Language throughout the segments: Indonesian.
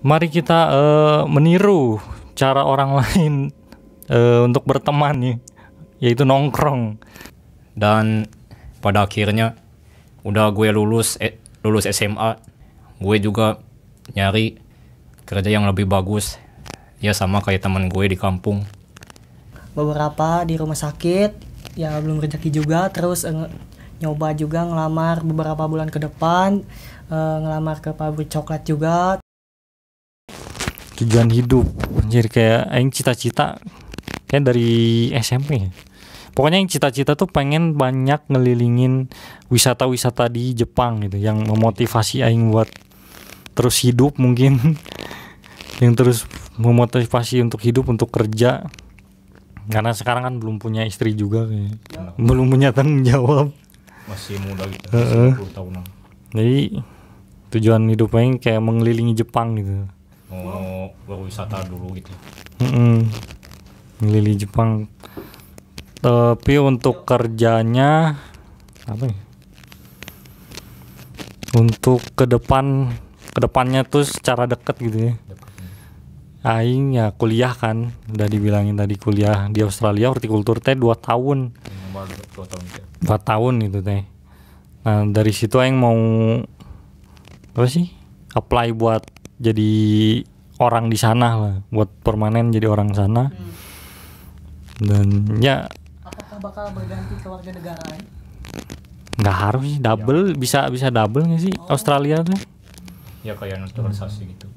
Mari kita meniru cara orang lain untuk berteman nih, yaitu nongkrong. Dan pada akhirnya udah gue lulus SMA, gue juga nyari kerja yang lebih bagus. Ya sama kayak teman gue di kampung. Beberapa di rumah sakit, ya belum rezeki juga. Terus nyoba juga ngelamar beberapa bulan ke depan, ngelamar ke pabrik coklat juga. Tujuan hidup, jadi kayak aing cita-cita kayak dari SMP. Pokoknya yang cita-cita tuh pengen banyak ngelilingin wisata-wisata di Jepang gitu, yang memotivasi aing buat terus hidup mungkin. Yang terus memotivasi untuk hidup, untuk kerja. Karena sekarang kan belum punya istri juga kayak. Belum punya tanggung jawab. Masih muda gitu, masih 20 tahunan. Jadi tujuan hidup aing kayak mengelilingi Jepang gitu. Mau berwisata dulu gitu. Mengelilingi Jepang. Tapi untuk kerjanya apa ya? Untuk kedepannya tuh secara deket gitu ya. Aing ya kuliah kan, udah dibilangin tadi kuliah di Australia hortikultur teh 2 tahun. 4 tahun itu teh. Nah, dari situ aing mau apa sih? Apply buat jadi orang di sana lah, buat permanen jadi orang sana. Dan ya Apakah bakal berganti ke warga negaraan? nggak harus sih double, bisa double nggak sih Australia tuh? Ya kayak naturalisasi gitu.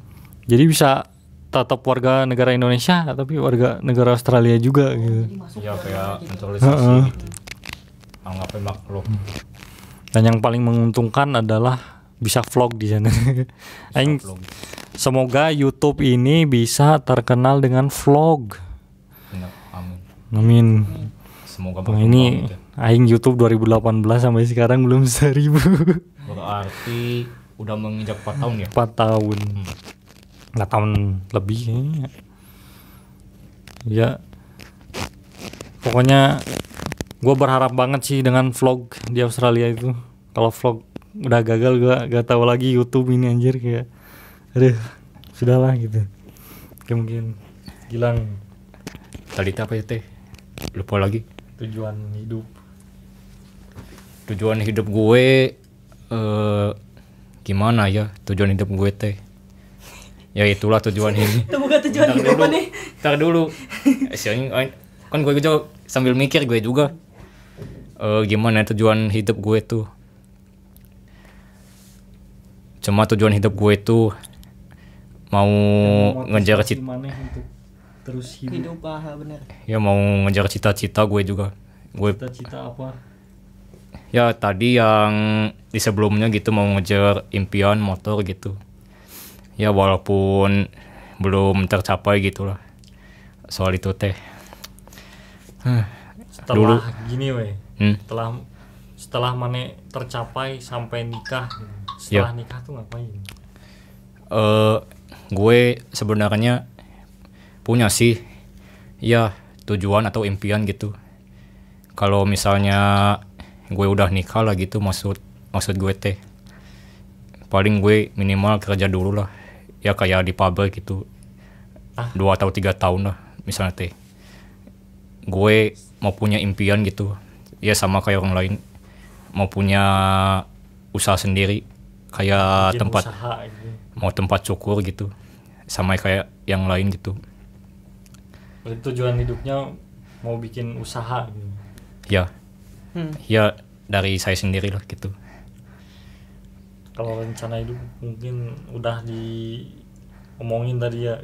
Jadi bisa tetap warga negara Indonesia tapi warga negara Australia juga gitu. Ya kayak naturalisasi gitu. Anggapnya makhluk. Dan yang paling menguntungkan adalah bisa vlog di sana. Aing semoga YouTube ini bisa terkenal dengan vlog. Amin. Amin. Semoga Nah, ini gitu. aing YouTube 2018 sampai sekarang belum 1000. Berarti udah menginjak 4 tahun ya? 4 tahun. 4 tahun lebih kayaknya. Ya. Pokoknya gue berharap banget sih dengan vlog di Australia itu. Kalau vlog udah gagal gue gak tahu lagi YouTube ini anjir kayak aduh sudahlah gitu. Kayak mungkin Gilang Tadi apa ya teh? Lupa lagi. tujuan Tujuan hidup gue gimana ya tujuan hidup gue teh? Ya itulah tujuan hidup. Itu bukan tujuan hidup nih. Ntar dulu. Kan gue juga sambil mikir gue juga. Gimana tujuan hidup gue tuh? Cuma tujuan hidup gue tuh mau ngejar terus Hidup bener. ya mau ngejar cita-cita gue juga. Gue cita-cita apa? ya tadi yang di sebelumnya gitu mau ngejar impian motor gitu. Ya walaupun belum tercapai gitu lah. Soal itu teh. Setelah Dulu. gini weh. Setelah mana tercapai sampai nikah. Setelah nikah tuh ngapain? Gue sebenarnya punya sih ya tujuan atau impian gitu. Kalau misalnya gue udah nikah lah gitu, maksud gue teh paling gue minimal kerja dulu lah ya kayak di pabrik gitu 2 atau 3 tahun lah misalnya teh. Gue mau punya impian gitu ya sama kayak orang lain, mau punya usaha sendiri kayak Bikin tempat usaha, gitu. Mau tempat cukur gitu sama kayak yang lain gitu. Berarti tujuan hidupnya mau bikin usaha gitu. Ya ya dari saya sendiri lah gitu. Kalau rencana hidup mungkin udah diomongin tadi ya.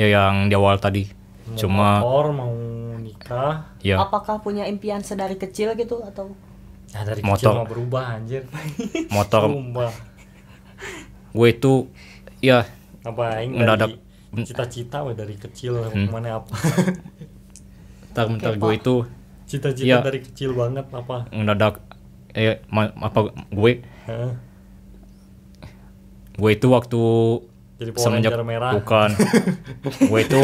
Ya yang di awal tadi Mau cuma motor, mau nikah. ya Apakah punya impian sedari kecil gitu atau? Ya dari Motor. kecil mau berubah anjir. motor Sumpah. gue itu ya Apa aing mendadak dari cita-cita weh dari kecil mana apa. bentar gue itu Cita-cita Ya. dari kecil banget apa? mendadak gue Heeh. gue itu waktu Jadi Power semenjak Ranger merah. bukan gue itu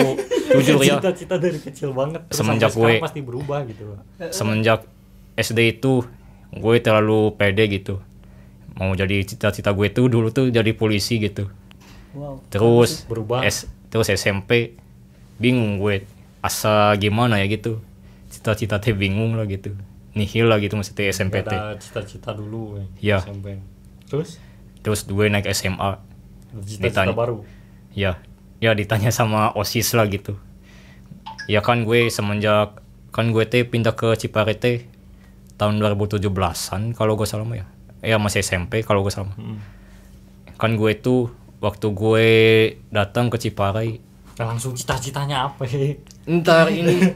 jujur ya Cita-cita dari kecil banget. Terus Semenjak sampai sekarang gue- pasti berubah gitu. semenjak SD itu gue terlalu pede gitu. Mau jadi cita-cita gue tuh dulu tuh jadi polisi gitu. Wow. Terus Berubah. terus SMP bingung gue asa gimana ya gitu. Cita-cita teh bingung lah gitu. Nihil lah gitu maksudnya SMP Nggak teh. ada cita-cita dulu Ya. SMP. Terus Terus gue naik SMA. cita-cita Ditanya. baru. Ya ditanya sama OSIS lah gitu. Ya kan gue semenjak kan gue teh pindah ke Ciparete tahun 2017-an kalau gue salah mah ya. Ya masih SMP kalau gue salah. Kan gue tuh waktu gue datang ke Ciparai, Nah, langsung cita-citanya apa? ntar ini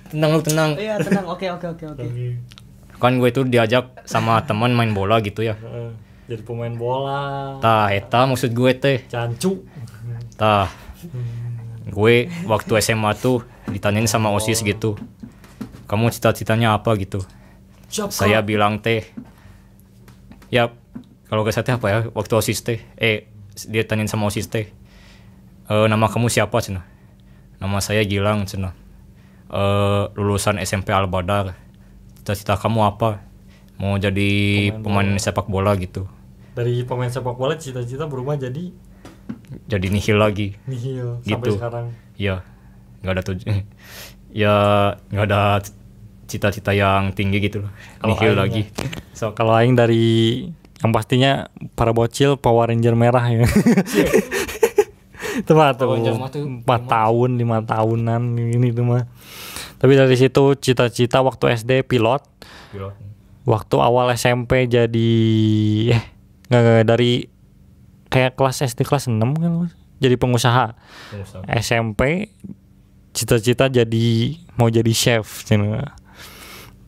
tenang lu tenang. Iya, tenang. Oke. Kan gue tuh diajak sama teman main bola gitu ya. Jadi pemain bola. Tah eta maksud gue teh. Cancu. Tah gue waktu SMA tuh ditanyain sama OSIS gitu. Kamu cita-citanya apa gitu? Siap, Saya Kak. bilang teh. Ya kalau gak salah teh apa ya waktu OSIS teh. Dia tanyain sama OSIS teh. Nama kamu siapa cenah? Nama saya Gilang cenah. Lulusan SMP Al-Badar. Cita-cita kamu apa? Mau jadi pemain sepak bola gitu. Dari pemain sepak bola cita-cita berubah jadi Jadi nihil lagi. nihil sampai Gitu. sekarang. Ya, nggak ada ya nggak ada cita-cita yang tinggi gitu loh. Kalau Nihil aing lagi. So, kalau aing dari yang pastinya para bocil Power Ranger merah ya. Itu mah tuh Power Ranger mah tuh 4 tahun 5 tahunan ini tuh mah. Tapi dari situ cita-cita waktu SD pilot, waktu awal SMP jadi nggak dari kayak kelas SD kelas 6 kan jadi pengusaha. SMP cita-cita jadi mau jadi chef cina.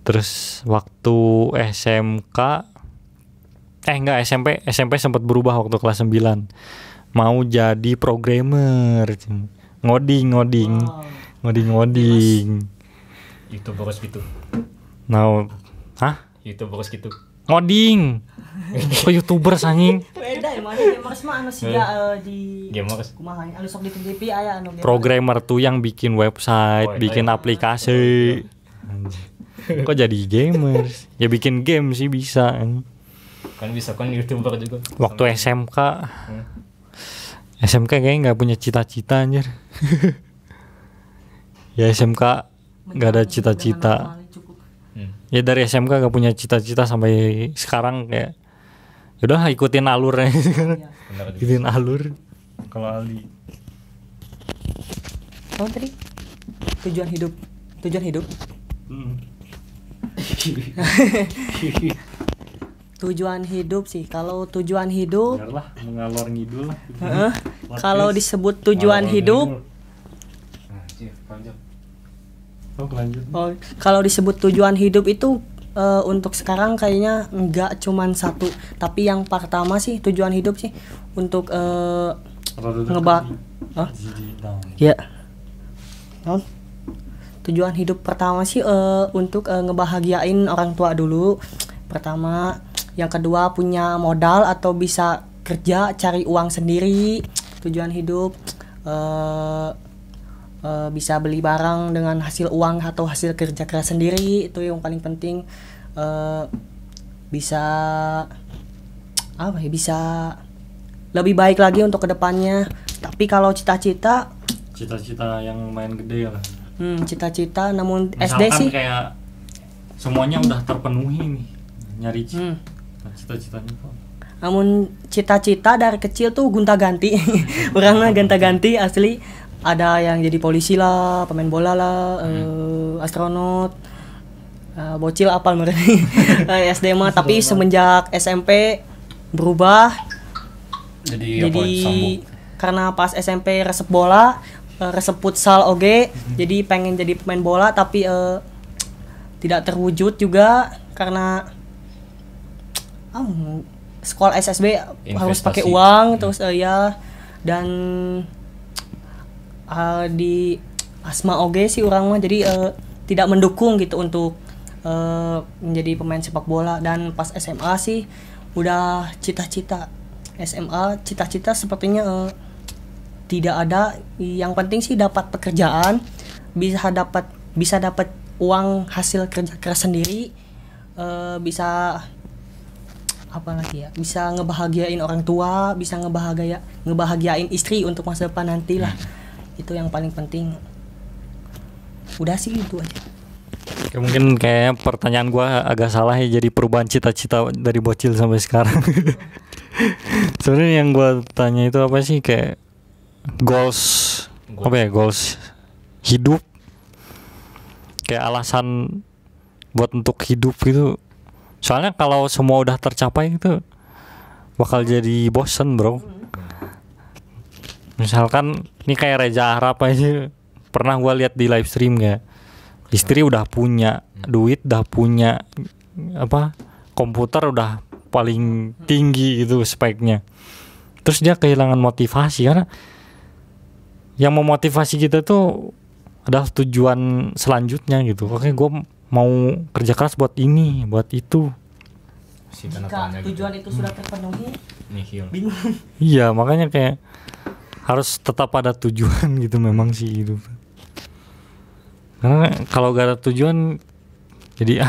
Terus waktu SMK enggak SMP sempat berubah waktu kelas 9 mau jadi programmer cina. ngoding YouTuber gitu. Nah, YouTuber gitu. ngoding kok YouTuber anjing. Beda ya, mana gamers mah anu siga di Gamers. kumaha anu sok di TV aya anu gamers. Programmer tuh yang bikin website, bikin aplikasi. Kok jadi gamers? Ya bikin game sih bisa. Kan bisa kan YouTuber juga. Waktu SMK kayaknya nggak punya cita-cita anjir. Ya SMK nggak ada cita-cita. Ya dari SMK gak punya cita-cita sampai sekarang kayak yaudah ikutin alurnya. Benar juga. Ikutin alur. Kalau Aldi Oh tadi tujuan hidup. Tujuan hidup sih. Kalau tujuan hidup, biarlah mengalor ngidul lah. kalau disebut tujuan hidup, lanjut. kalau disebut tujuan hidup itu untuk sekarang kayaknya nggak cuman satu, tapi yang pertama sih tujuan hidup sih untuk ya. Tujuan hidup pertama sih untuk ngebahagiain orang tua dulu. Pertama, yang kedua punya modal atau bisa kerja cari uang sendiri. Tujuan hidup bisa beli barang dengan hasil uang atau hasil kerja keras sendiri, itu yang paling penting. Bisa bisa lebih baik lagi untuk kedepannya. Tapi kalau cita-cita yang main gede lah. Cita-cita namun Misalkan SD sih kayak semuanya udah terpenuhi nih, nyari cita-citanya kok. namun cita-cita dari kecil tuh gonta-ganti. Orangnya gonta-ganti asli. Ada yang jadi polisi lah, pemain bola lah, astronot, bocil apal mereka. SD mah, tapi semenjak SMP berubah. Jadi karena pas SMP resep bola, resep futsal oge, jadi pengen jadi pemain bola tapi tidak terwujud juga karena sekolah SSB harus pakai uang terus dan di asma oge sih orang mah jadi tidak mendukung gitu untuk menjadi pemain sepak bola. Dan pas SMA sih udah cita-cita SMA, cita-cita sepertinya tidak ada. Yang penting sih dapat pekerjaan, bisa dapat uang hasil kerja keras sendiri, bisa apalagi ya, bisa ngebahagiain orang tua, bisa ngebahagiain istri untuk masa depan nanti lah. Itu yang paling penting. Udah sih itu aja. Ya, mungkin kayak pertanyaan gua agak salah ya, jadi perubahan cita-cita dari bocil sampai sekarang. Sebenarnya yang gua tanya itu apa sih, kayak goals apa ya, goals hidup, kayak alasan buat untuk hidup gitu. Soalnya kalau semua udah tercapai itu bakal jadi bosen, bro. Misalkan ini kayak Reza Arab aja, pernah gua lihat di live stream kayak istri udah punya duit, udah punya apa, komputer udah paling tinggi gitu speknya, terus dia kehilangan motivasi karena yang memotivasi kita tuh adalah tujuan selanjutnya gitu. Oke, gue mau kerja keras buat ini, buat itu. Jika tujuan itu sudah terpenuhi, nihil. bingung. Iya, makanya kayak harus tetap ada tujuan gitu memang sih hidup. Karena kalau gak ada tujuan, jadi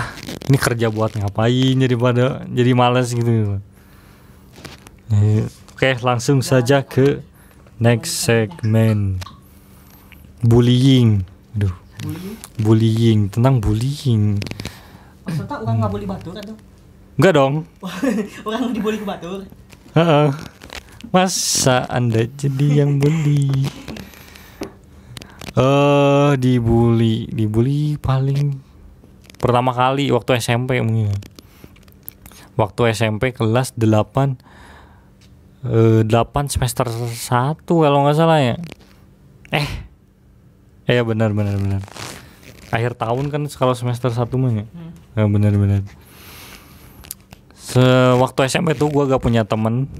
ini kerja buat ngapain, jadi malas gitu. Oke, langsung saja ke next segmen, bullying. Aduh, bullying, tentang bullying. Maksudnya orang nggak boleh batur atau? Enggak dong. Orang dibully ke batur. Heeh. Masa Anda jadi yang bully? Dibully paling pertama kali waktu SMP mungkin. Waktu SMP kelas 8 semester 1 kalau nggak salah ya. Ya benar. Akhir tahun kan kalau semester 1 mah ya. Ya benar. Waktu SMP tuh gue gak punya temen.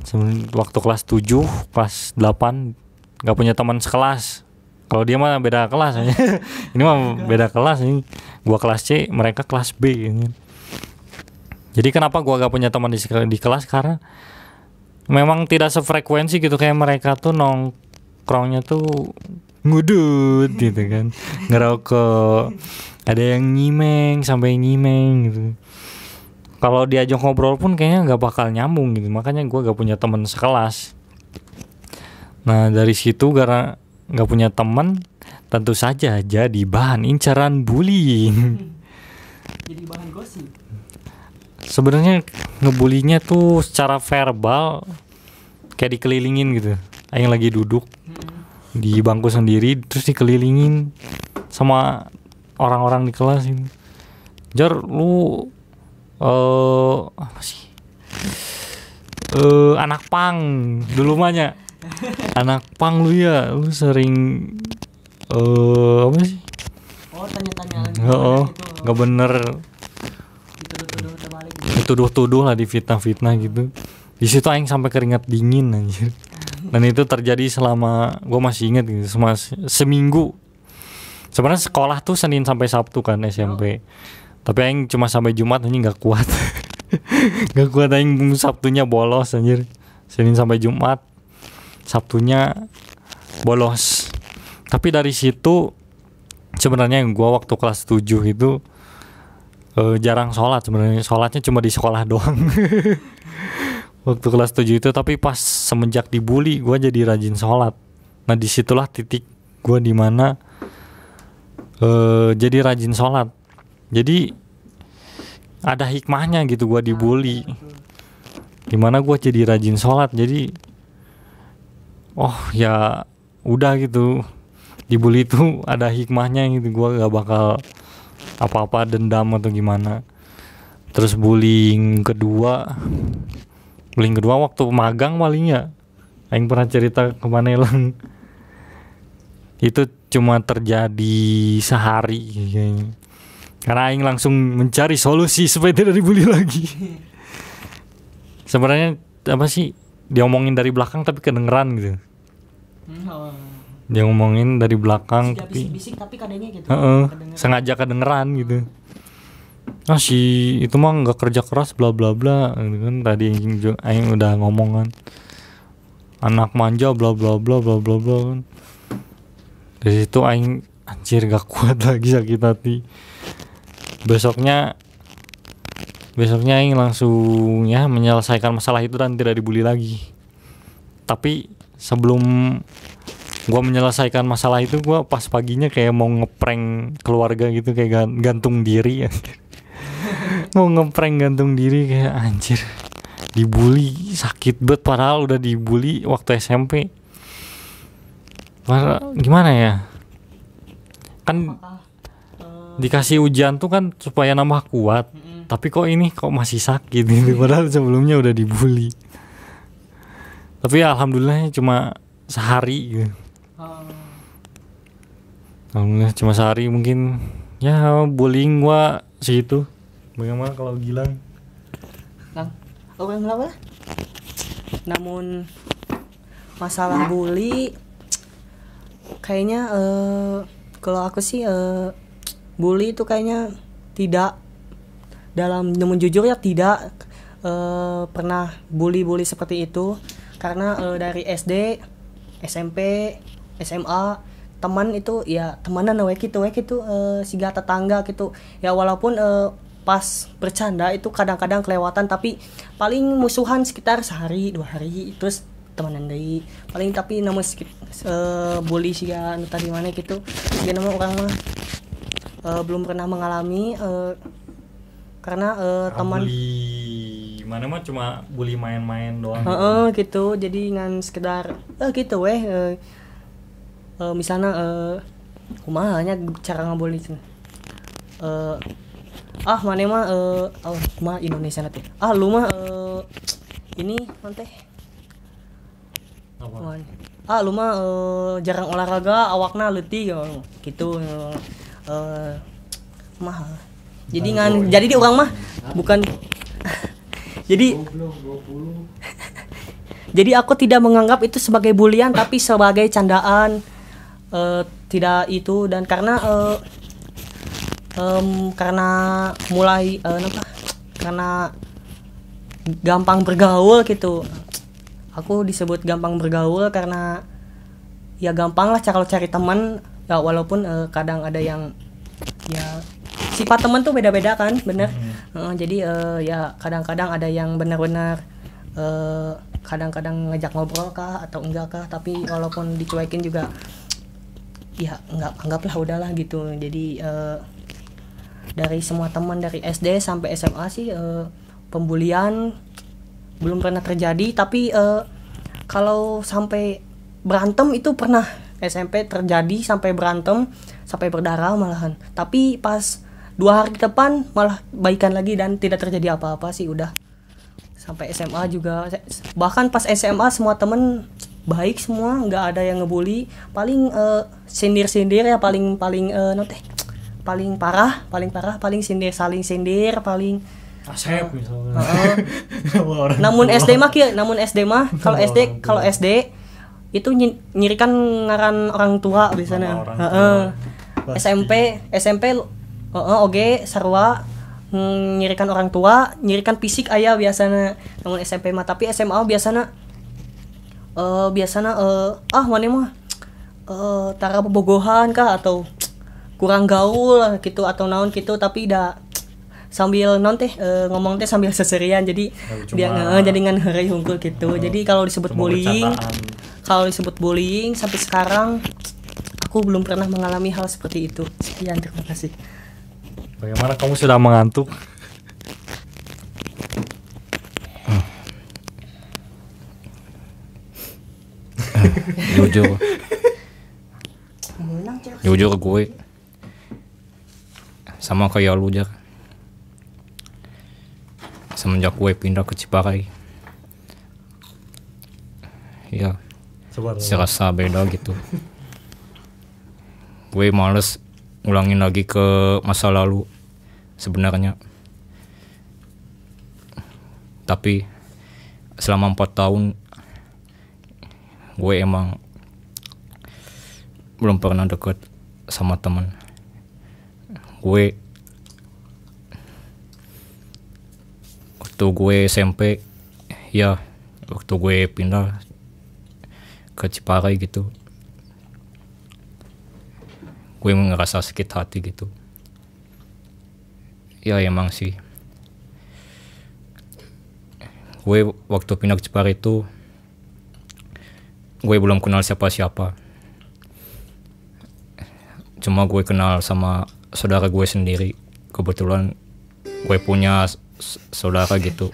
Waktu kelas 7, kelas 8 gak punya teman sekelas. Kalau dia mah beda kelas aja. Ini mah beda kelas ini. Gua kelas C, mereka kelas B gitu. Jadi kenapa gua gak punya teman di kelas, karena memang tidak sefrekuensi gitu, kayak mereka tuh nongkrongnya tuh ngudut gitu kan, ngerokok, ada yang nyimeng sampai nyimeng gitu. Kalau diajak ngobrol pun kayaknya nggak bakal nyambung gitu, makanya gue gak punya teman sekelas. Nah dari situ karena nggak punya teman, tentu saja jadi bahan incaran bullying. Jadi bahan gosip. Sebenarnya ngebulinya tuh secara verbal, kayak dikelilingin gitu. Aing lagi duduk di bangku sendiri, terus dikelilingin sama orang-orang di kelas ini. Jar, lu apa sih? Anak pang dulu mahnya. Anak pang lu ya, lu sering apa sih? Oh, tanya-tanya lagi. Nggak bener. Dituduh-tuduh terbalik. Dituduh-tuduh lah, di fitnah-fitnah gitu. Di situ aing sampai keringat dingin anjir. Dan itu terjadi selama, gue masih inget gitu, seminggu. Sebenarnya sekolah tuh Senin sampai Sabtu kan SMP. Tapi aing cuma sampai Jumat, anjing nggak kuat. Nggak kuat aing, Sabtunya bolos anjir. Senin sampai Jumat, Sabtunya bolos. Tapi dari situ sebenarnya gue waktu kelas 7 itu jarang sholat sebenarnya. Sholatnya cuma di sekolah doang. Waktu kelas 7 itu, tapi pas semenjak dibully gue jadi rajin sholat. Nah disitulah titik gue dimana jadi rajin sholat. Jadi ada hikmahnya gitu gue dibully, dimana gue jadi rajin sholat. Jadi oh ya udah gitu, dibully itu ada hikmahnya gitu. Gue gak bakal apa-apa dendam atau gimana. Terus bullying kedua waktu magang paling ya. Aing pernah cerita ke Manelang. Itu cuma terjadi sehari kayaknya. Karena Aing langsung mencari solusi supaya tidak dibully lagi. Sebenarnya apa sih, diomongin dari belakang tapi kedengeran gitu. Dia ngomongin dari belakang tapi bisik tapi kadangnya gitu. Sengaja kedengeran gitu. Si itu mah nggak kerja keras bla bla bla gitu kan. Tadi Aing udah ngomong kan, anak manja bla bla bla bla bla bla kan. Dari situ Aing anjir gak kuat lagi, sakit hati. Besoknya besoknya aing langsung ya menyelesaikan masalah itu dan tidak dibully lagi. Tapi sebelum gua menyelesaikan masalah itu, gua pas paginya kayak mau ngeprank keluarga gitu, kayak gantung diri ya. Mau ngeprank gantung diri, kayak anjir dibully sakit banget padahal udah dibully waktu SMP. Gimana ya, kan dikasih ujian tuh kan supaya nambah kuat, tapi kok ini kok masih sakit gitu, padahal sebelumnya udah dibully. Tapi ya, alhamdulillah cuma sehari gitu. Alhamdulillah cuma sehari, mungkin ya bullying gua segitu. Bagaimana kalau Gilang? Orang apa? Namun masalah bully kayaknya kalau aku sih bully itu kayaknya tidak, namun jujur ya tidak pernah bully seperti itu, karena dari SD, SMP, SMA teman itu ya temanan we gitu siga tetangga gitu ya, walaupun pas bercanda itu kadang-kadang kelewatan, tapi paling musuhan sekitar sehari 2 hari terus temenan deui paling, tapi namun bully siga anu tadi mana gitu siga nama orang mah belum pernah mengalami karena teman bully mana mah cuma bully main-main doang gitu, jadi ngan sekedar gitu misalnya kumaha nya cara ngabully mana mah kumaha Indonesia nanti lu mah ini nanti lu mah jarang olahraga, awakna leutik gitu mah. Jadi jadi di orang mah bukan jadi aku tidak menganggap itu sebagai bulian, tapi sebagai candaan, tidak itu, dan karena mulai karena gampang bergaul gitu. Aku disebut gampang bergaul karena ya gampang lah kalau cari teman ya, walaupun kadang ada yang ya sifat teman tuh beda-beda kan, bener. Jadi ya kadang-kadang ada yang benar-benar kadang-kadang ngajak ngobrol kah atau enggak kah, tapi walaupun dicuekin juga ya anggaplah udahlah gitu. Jadi dari semua teman dari SD sampai SMA sih pembulian belum pernah terjadi, tapi kalau sampai berantem itu pernah. SMP terjadi sampai berantem, sampai berdarah malahan, tapi pas 2 hari ke depan malah baikan lagi dan tidak terjadi apa-apa sih udah. Sampai SMA juga, bahkan pas SMA semua temen baik semua, nggak ada yang ngebully, paling sindir-sindir ya, paling parah paling saling sindir paling Asep misalnya. Namun SD mah kalau SD itu nyirikan ngaran orang tua biasanya. SMP oge sarua nyirikan orang tua, nyirikan fisik aya biasanya. Namun SMP mah, tapi SMA biasana mana mah tara bobogohan kah atau kurang gaul gitu atau naon gitu, tapi dah sambil ngomong teh sambil seserian, jadi dia jadi ngan heureuy hungkul gitu. Jadi kalau disebut bullying sampai sekarang aku belum pernah mengalami hal seperti itu. Sekian, terima kasih. Bagaimana, kamu sudah mengantuk? Jujur gue sama kayak lu aja. Semenjak gue pindah ke Ciparai, ya serasa beda gitu. Gue males ngulangin lagi ke masa lalu sebenarnya, tapi selama 4 tahun gue emang belum pernah deket sama teman. Gue waktu gue SMP ya, waktu gue pindah ke Ciparai gitu, gue ngerasa sakit hati gitu. Ya emang sih gue waktu pindah ke Jepara itu gue belum kenal siapa-siapa. Cuma gue kenal sama saudara gue sendiri. Kebetulan gue punya saudara gitu.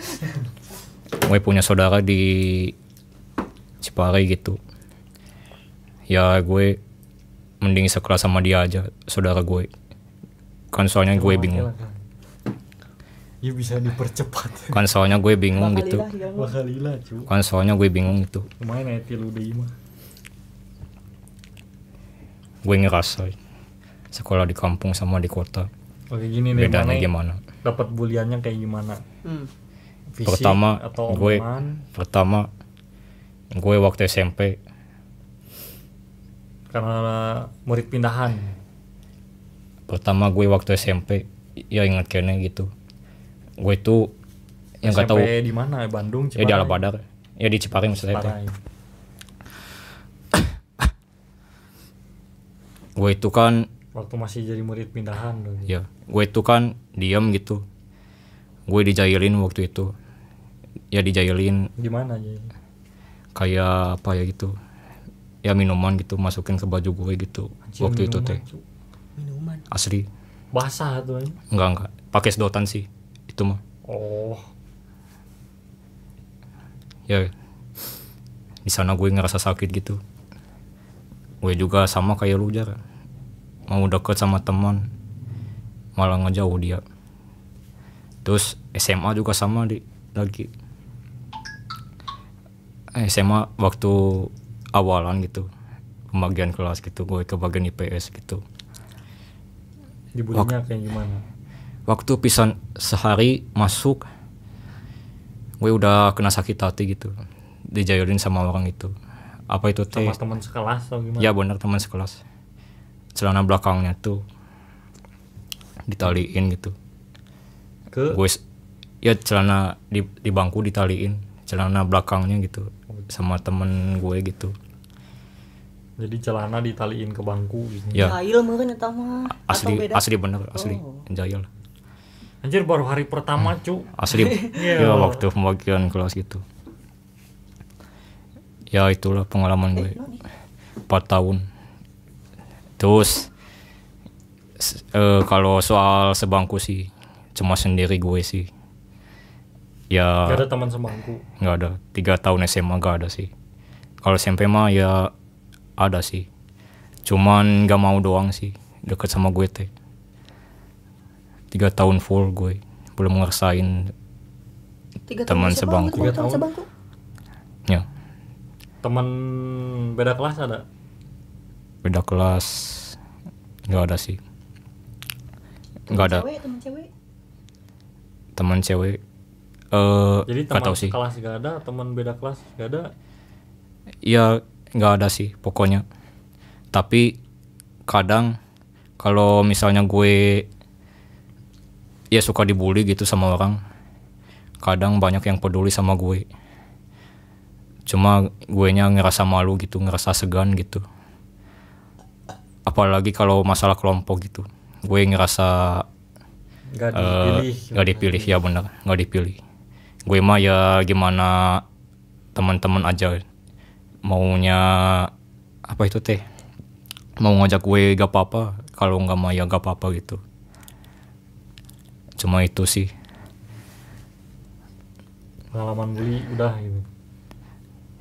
Gue punya saudara di Ciparai gitu. Ya gue mending sekelas sama dia aja, saudara gue. Kan soalnya gue bingung. Ya bisa dipercepat. Kan soalnya gue bingung gitu. Bakalilah cu. Kan soalnya gue bingung gitu. Lumayan etil udah mah. Gue ngerasa sekolah di kampung sama di kota Oke gini nih, bedanya mana gimana. dapat buliannya kayak gimana? Fisik Pertama atau gue omongan? gue waktu SMP Karena murid pindahan. pertama gue waktu SMP ya ingat kayaknya gitu. Gue itu yang nggak tahu SMP di mana? Bandung, ya di Alabadar ya di Ciparai maksud saya teh. Ciparai. Gue itu kan Waktu masih jadi murid pindahan dong. ya gue itu kan diam gitu. Gue dijailin waktu itu. Ya dijailin Gimana aja? kayak apa ya gitu. Ya minuman gitu masukin ke baju gue gitu. Anjir, Waktu itu minuman, teh cu. Minuman. asli. Basah tuh. Enggak pakai sedotan sih itu mah. Oh, Ya di sana gue ngerasa sakit gitu. Gue juga sama kayak lu Jar, mau deket sama teman malah ngejauh dia. Terus SMA juga sama lagi SMA waktu awalan gitu pembagian kelas gitu, gue ke bagian IPS gitu. dibulinya kayak gimana? Waktu pisan sehari masuk gue udah kena sakit hati gitu, dijailin sama orang itu. Apa itu teh? Sama teman sekelas atau gimana? Ya benar, teman sekelas. Celana belakangnya tuh ditaliin gitu. Gue ya celana di bangku ditaliin, celana belakangnya gitu sama temen gue gitu. Jadi celana ditaliin ke bangku gitu. Ya Jahil meureun eta mah. asli Atau beda? asli bener asli jahil. Anjir baru hari pertama cu. Asli Iya. ya waktu pembagian kelas gitu. Ya itulah pengalaman gue 4 tahun. Terus kalau soal sebangku sih cuma sendiri gue sih. Ya Gak ada teman sebangku. nggak ada. 3 tahun SMA nggak ada sih. Kalau SMP mah ya ada sih. Cuman nggak mau doang sih deket sama gue teh. 3 tahun full gue belum ngerasain 3 teman tahun sebangku. 3 tahun sebangku. ya Teman beda kelas ada? beda kelas nggak ada sih. Nggak ada Teman cewek. teman cewek. Jadi Nggak teman tahu sih. kelas gak ada, teman beda kelas gak ada. Ya nggak ada sih pokoknya. Tapi kadang kalau misalnya gue ya suka dibully gitu sama orang, kadang banyak yang peduli sama gue. Cuma guenya ngerasa malu gitu, ngerasa segan gitu. Apalagi kalau masalah kelompok gitu, gue ngerasa Gak dipilih. nggak dipilih. Ya benar, nggak dipilih. Gue mah ya gimana teman-teman aja, maunya apa itu teh, mau ngajak gue gak apa-apa, kalau nggak mau ya gak apa-apa gitu. Cuma itu sih. Pengalaman bully udah gitu.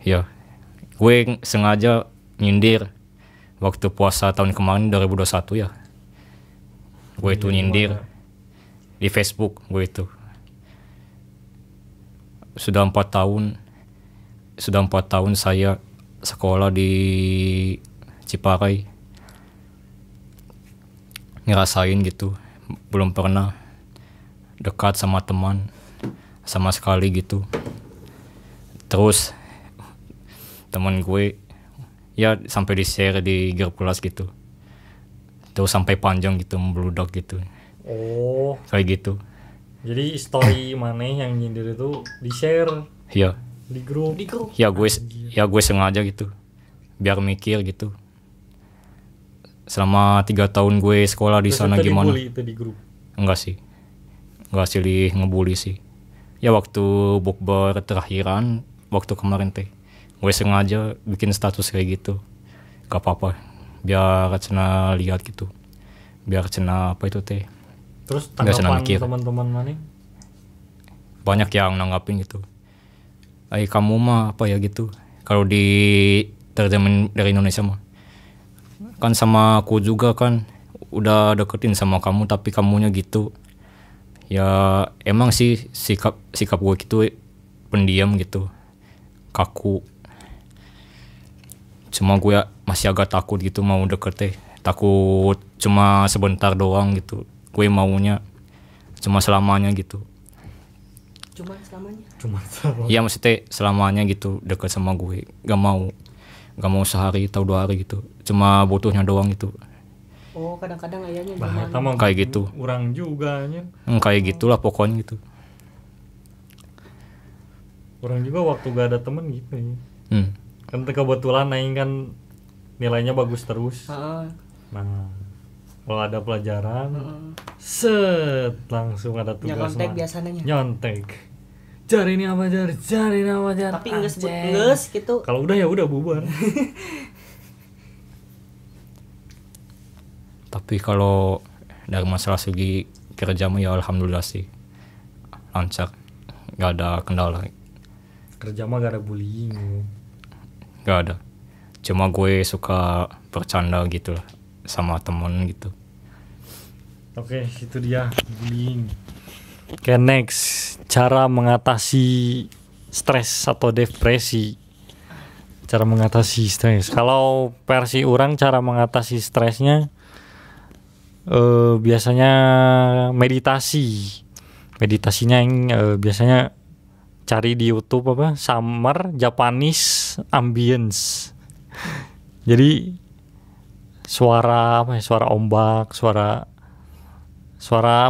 Ya gue sengaja nyindir waktu puasa tahun kemarin 2021 ya. Gue itu nyindir di Facebook gue itu. Sudah 4 tahun saya sekolah di Ciparai, ngerasain gitu, belum pernah dekat sama teman sama sekali gitu. Terus teman gue ya sampai di share di grup kelas gitu, terus sampai panjang gitu, membludak gitu, Oh, kayak gitu. jadi story maneh yang nyindir itu di-share Ya di grup. ya gue sengaja gitu biar mikir gitu. Selama 3 tahun gue sekolah di Terus sana itu gimana? dibully itu di grup. Enggak sih ngebully sih. Ya waktu bukber terakhiran waktu kemarin teh gue sengaja bikin status kayak gitu, gak apa-apa biar cena lihat gitu, biar cena apa itu teh. Terus Nggak senang tanggapan mikir. teman-teman mana? Banyak yang nanggapin gitu, kamu mah apa ya gitu, kalau di terjemahin dari Indonesia mah kan sama aku juga kan udah deketin sama kamu tapi kamunya gitu. Ya emang sih sikap gue gitu pendiam gitu, kaku. Cuma gue masih agak takut gitu mau deket teh, takut cuma sebentar doang gitu, gue maunya cuma selamanya gitu. Cuma selamanya. Cuma salah. Iya maksudnya selamanya gitu deket sama gue, gak mau sehari atau 2 hari gitu, cuma butuhnya doang gitu. Oh, kadang-kadang ayahnya Bah, zaman. eta mah Kayak gitu. Urang juga nya. Kayak gitulah pokoknya gitu. Urang juga waktu gak ada temen gitu ya. Kan kebetulan aing kan nilainya bagus terus. Heeh. Nah, kalau ada pelajaran, set langsung ada tugas. Nyontek mah. biasanya. Nyontek. Cari ini apa jar? Cari ini apa jar? Tapi geus Anjing. geus gitu. Kalau udah ya udah bubar. Tapi kalau dari masalah segi kerja mah ya alhamdulillah sih lancar, gak ada kendala, Kerja mah gak ada bullying. Ya. gak ada. Cuma gue suka bercanda gitu lah sama temen gitu. Oke, itu dia bullying. Oke, next, cara mengatasi stres atau depresi. Cara mengatasi stres. Kalau versi orang cara mengatasi stresnya biasanya meditasi. Meditasinya yang biasanya cari di YouTube apa? Summer Japanese Ambience. Jadi suara apa ya? Suara ombak, suara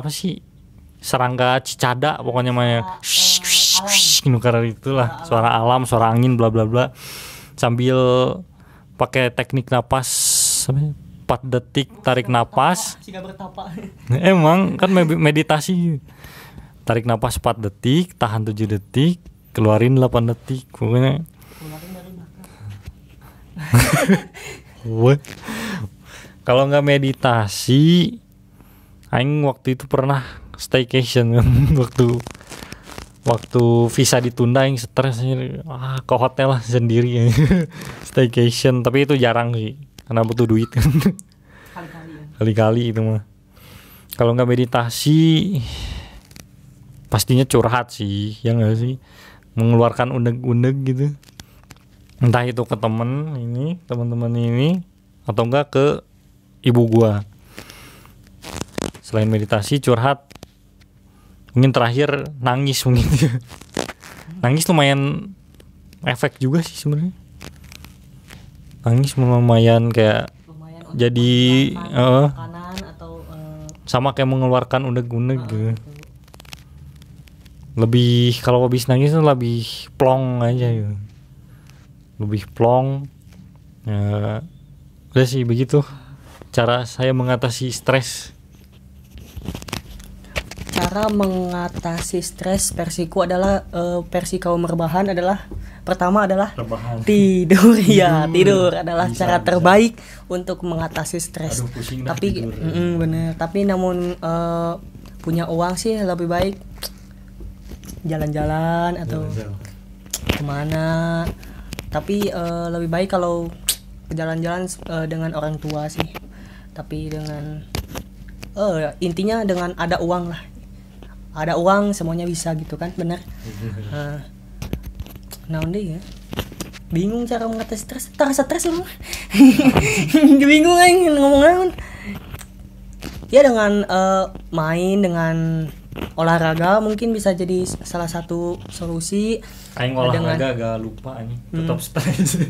apa sih? Serangga cicada pokoknya mah ya. Gitu karena itulah suara alam, suara angin bla bla bla. Sambil pakai teknik napas apa ya? 4 detik tarik napas. Jika bertapa. Emang kan meditasi. Tarik napas 4 detik, tahan 7 detik, keluarin 8 detik. Pokoknya Keluarin dari belakang. What? Kalau nggak meditasi, aing waktu itu pernah staycation kan. waktu visa ditunda aing stres ke hotel lah sendiri. Staycation, tapi itu jarang sih karena butuh duit kan. Kali-kali ya. Kali-kali itu mah. Kalau nggak meditasi pastinya curhat sih, ya nggak sih, mengeluarkan undeg-undeg gitu, entah itu ke teman-teman ini atau enggak ke ibu gua. Selain meditasi, curhat, mungkin terakhir nangis mungkin. Nangis lumayan efek juga sih sebenarnya. Nangis lumayan kayak Lumayan untuk jadi makanan atau sama kayak mengeluarkan undeg-undeg gitu. Lebih kalau habis nangis tuh lebih plong aja gitu. Lebih plong. Ya, udah sih begitu cara saya mengatasi stres. cara mengatasi stres versiku adalah versi kaum rebahan adalah pertama adalah Rebahan. tidur ya tidur adalah Bisa, cara bisa. terbaik untuk mengatasi stres. Aduh, pusing dah Tapi tidur. bener tapi namun punya uang sih lebih baik jalan-jalan atau kemana. Tapi lebih baik kalau jalan-jalan dengan orang tua sih. Tapi dengan intinya dengan ada uang lah. Ada uang semuanya bisa gitu kan, bener. Nah, ya. Bingung cara mengatasi stres. Stres emang. Bingung aing ngomong naon. Ya dengan main, dengan olahraga mungkin bisa jadi salah satu solusi. Aing olahraga agak lupa nih, tetap stres.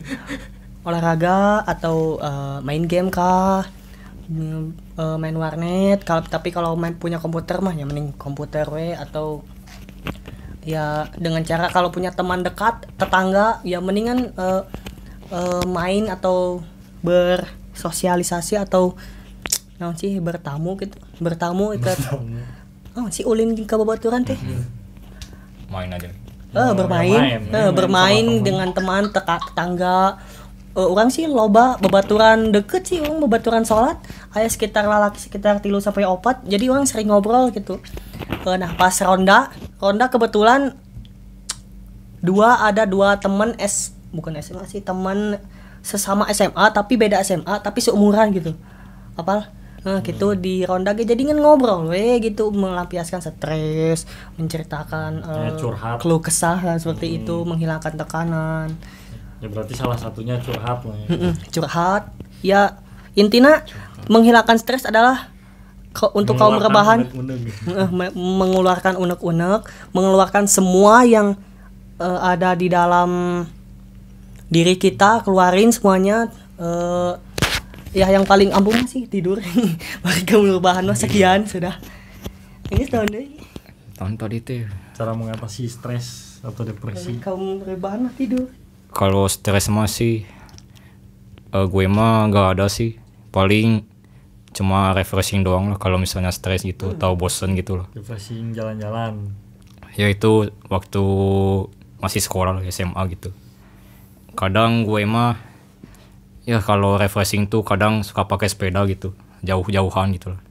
Olahraga atau main game kah, main warnet. Tapi kalau punya komputer mah ya mending komputer atau ya dengan cara kalau punya teman dekat tetangga ya mendingan main atau bersosialisasi atau naon sih bertamu gitu, bertamu ikat si ulin ke babaturan teh main aja. Bermain dengan teman tetangga. Orang sih loba babaturan deket sih, orang babaturan sholat aya sekitar lalaki sekitar 3 sampai 4, jadi orang sering ngobrol gitu. Nah pas ronda kebetulan ada dua teman bukan SMA sih, teman sesama SMA tapi beda SMA tapi seumuran gitu apal. Nah gitu di ronda jadi ngobrol gitu, melampiaskan stres, menceritakan curhat, keluh kesah seperti itu, menghilangkan tekanan. Ya berarti salah satunya curhat lah ya. Curhat ya, intinya menghilangkan stres adalah untuk kaum rebahan, mengeluarkan unek-unek, mengeluarkan semua yang ada di dalam diri kita, keluarin semuanya. Ya yang paling ampuh sih tidur. Bagi kaum rebahan mah sekian sudah. Ini tahun deh. Tahun tadi teh cara mengatasi stres atau depresi. Bagi kaum rebahan mah tidur. Kalau stres mah sih gue mah gak ada sih, paling cuma refreshing doang lah kalau misalnya stres gitu, tahu bosen gitu loh. Refreshing jalan-jalan. Ya itu waktu masih sekolah lah, SMA gitu. Kadang gue mah ya kalau refreshing tuh kadang suka pakai sepeda gitu, jauh-jauhan gitu loh.